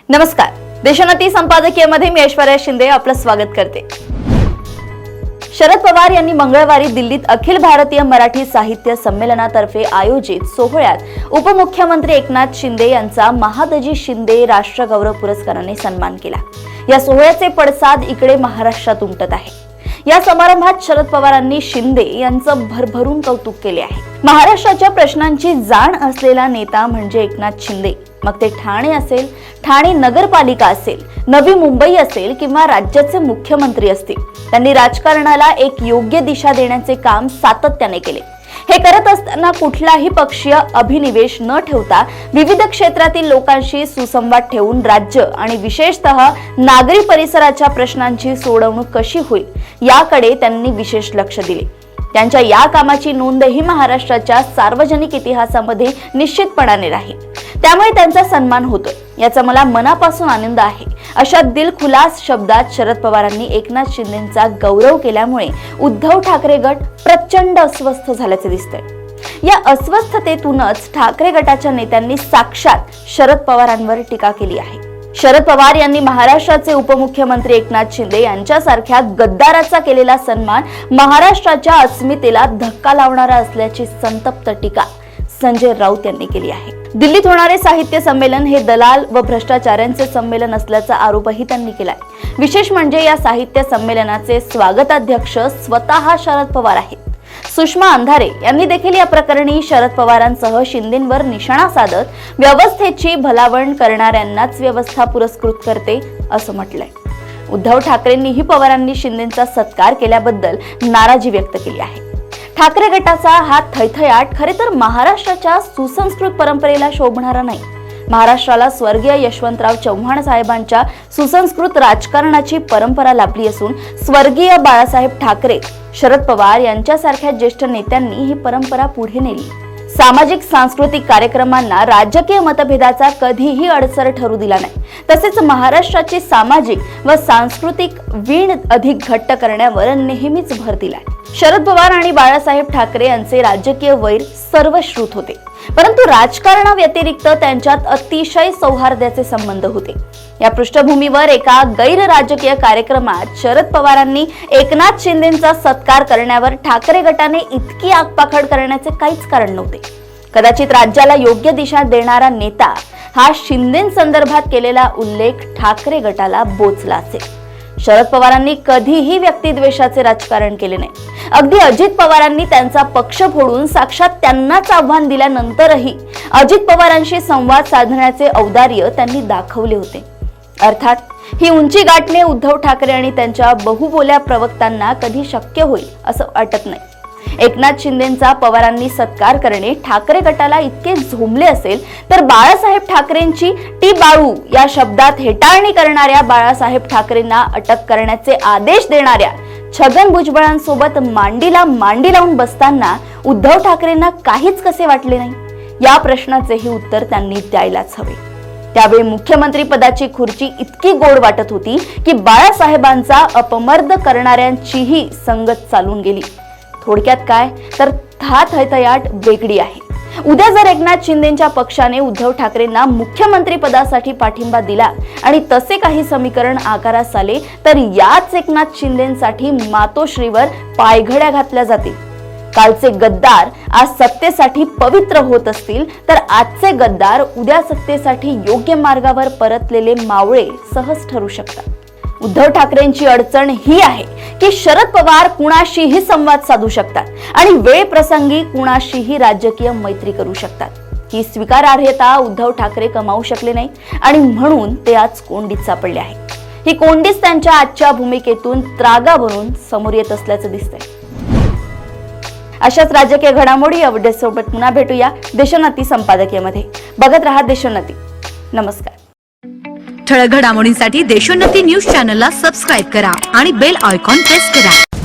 नमस्कार, देशोन्नती संपादकीयमध्ये मी ऐश्वर्या शिंदे आपलं स्वागत करते। शरद पवार यांनी मंगळवारी दिल्लीत अखिल भारतीय मराठी साहित्य संमेलनातर्फे आयोजित सोहळ्यात उपमुख्यमंत्री एकनाथ शिंदे यांचा महादजी शिंदे राष्ट्रगौरव पुरस्काराने सन्मान केला। या सोहळ्याचे पडसाद इकडे महाराष्ट्रात उमटत आहे। या समारंभात शरद पवारांनी शिंदे यांचं भरभरून कौतुक केले आहे। महाराष्ट्राच्या प्रश्नांची जाण असलेला नेता म्हणजे एकनाथ शिंदे। मग ते ठाणे असेल, ठाणे नगरपालिका असेल, नवी मुंबई असेल किंवा राज्याचे मुख्यमंत्री असतील, त्यांनी राजकारणाला एक योग्य दिशा देण्याचे काम सातत्याने केले। हे करत असताना कुठलाही पक्षीय अभिनिवेश न ठेवता विविध क्षेत्रातील लोकांशी सुसंवाद ठेवून राज्य आणि विशेषतः नागरी परिसराच्या प्रश्नांची सोडवणूक कशी होईल याकडे त्यांनी विशेष लक्ष दिले। त्यांच्या या कामाची नोंदही महाराष्ट्राच्या सार्वजनिक इतिहासामध्ये निश्चितपणाने राहील। त्यामुळे त्यांचा सन्मान होतोय याचा मला मनापासून आनंद आहे। अशा दिलखुलास शब्दात शरद पवारांनी एकनाथ शिंदेंचा गौरव केल्यामुळे उद्धव ठाकरे गट प्रचंड अस्वस्थ झाल्याचे दिसतंय। या अस्वस्थतेतूनच ठाकरे गटाच्या नेत्यांनी साक्षात शरद पवारांवर टीका केली आहे। शरद पवार यांनी महाराष्ट्राचे उपमुख्यमंत्री एकनाथ शिंदे यांच्यासारख्या गद्दाराचा केलेला सन्मान महाराष्ट्राच्या अस्मितेला धक्का लावणारा असल्याची संतप्त टीका संजय राऊत यांनी केली आहे। दिल्लीत होणारे साहित्य संमेलन हे दलाल व भ्रष्टाचाऱ्यांचे संमेलन असल्याचा आरोपही त्यांनी केलाय। विशेष म्हणजे या साहित्य संमेलनाचे स्वागताध्यक्ष स्वतः शरद पवार आहेत। सुषमा अंधारे यांनी देखील या प्रकरणी शरद पवारांसह शिंदेंवर निशाणा साधत व्यवस्थेची भलावण करणाऱ्यांनाच व्यवस्था पुरस्कृत करते असं म्हटलंय। उद्धव ठाकरेंनीही पवारांनी शिंदेंचा सत्कार केल्याबद्दल नाराजी व्यक्त केली आहे। ठाकरे गटाचा हा थैथयाट खरे तर महाराष्ट्राच्या सुसंस्कृत परंपरेला शोभणारा नाही। महाराष्ट्राला स्वर्गीय यशवंतराव चव्हाण साहेबांच्या सुसंस्कृत राजकारणाची परंपरा लाभली असून स्वर्गीय बाळासाहेब ठाकरे, शरद पवार यांच्यासारख्या ज्येष्ठ नेत्यांनी ही परंपरा पुढे नेली। सामाजिक सांस्कृतिक कार्यक्रमांना राजकीय मतभेदाचा कधीही अडसर ठरू दिला नाही। तसेच महाराष्ट्राची सामाजिक व सांस्कृतिक वीण अधिक घट्ट करण्यावर नेहमीच भर दिलाय। शरद पवार आणि बाळासाहेब ठाकरे यांचे राजकीय वैर सर्वश्रुत होते, परंतु राजकारणाव्यतिरिक्त त्यांच्यात अतिशय सौहार्दाचे संबंध होते। या पृष्ठभूमीवर एका गैर राजकीय कार्यक्रमात शरद पवारांनी एकनाथ शिंदेंचा सत्कार करण्यावर ठाकरे गटाने इतकी आगपाखड करण्याचे काहीच कारण नव्हते। कदाचित राज्याला योग्य दिशा देणारा नेता हा शिंदेंसंदर्भात केलेला उल्लेख ठाकरे गटाला बोचला असेल। शरद पवारांनी कधीही व्यक्तिद्वेषाचे राजकारण केले नाही। अगदी अजित पवारांनी त्यांचा पक्ष फोडून साक्षात त्यांनाच आव्हान दिल्यानंतरही अजित पवारांशी संवाद साधण्याचे औदार्य त्यांनी दाखवले होते। अर्थात ही उंची गाठणे उद्धव ठाकरे आणि त्यांच्या बहुबोल्या प्रवक्त्यांना कधी शक्य होईल असं वाटत नाही। एकनाथ शिंदेंचा पवारांनी सत्कार करणे ठाकरे गटाला इतके झोंबले असेल तर बाळासाहेब ठाकरेंची टी बाळू या शब्दात हेटाळणी करणाऱ्या बाळासाहेब ठाकरेंना अटक करण्याचे आदेश देणाऱ्या छगन भुजबळांसोबत मांडीला मांडी लावून बसताना उद्धव ठाकरेंना काहीच कसे वाटले नाही या प्रश्नाचेही उत्तर त्यांनी द्यायलाच हवे। त्यावेळी मुख्यमंत्री पदाची खुर्ची इतकी गोड वाटत होती की बाळासाहेबांचा अपमर्द करणाऱ्यांचीही संगत चालून गेली। थोडक्यात काय तर हा थैथयाट वेगळी आहे। उद्या जर एकनाथ शिंदेंच्या पक्षाने उद्धव ठाकरेंना मुख्यमंत्री पदासाठी पाठिंबा दिला आणि तसे काही समीकरण आकारास आले तर याच एकनाथ शिंदेंसाठी मातोश्रीवर पायघड्या घातल्या जातील। कालचे गद्दार आज सत्तेसाठी पवित्र होत असतील तर आजचे गद्दार उद्या सत्तेसाठी योग्य मार्गावर परतलेले मावळे सहज ठरू शकतात। उद्धव ठाकरेंची अडचण ही आहे की शरद पवार कुणाशीही संवाद साधू शकतात आणि वेळ प्रसंगी कुणाशीही राजकीय मैत्री करू शकतात। ही स्वीकारार्हता उद्धव ठाकरे कमावू शकले नाही आणि म्हणून ते आज कोंडीत सापडले आहे। ही कोंडीच त्यांच्या आजच्या भूमिकेतून त्रागा बनून समोर येत असल्याचं दिसतंय। अशाच राजकीय घडामोडी अपडेट्ससोबत पुन्हा भेटूया देशोन्नती संपादकीयमध्ये। बघत रहा देशोन्नती। नमस्कार। ठळक घडामोडींसाठी देशोन्नती न्यूज चॅनलला सबस्क्राईब करा आणि बेल आयकॉन प्रेस करा।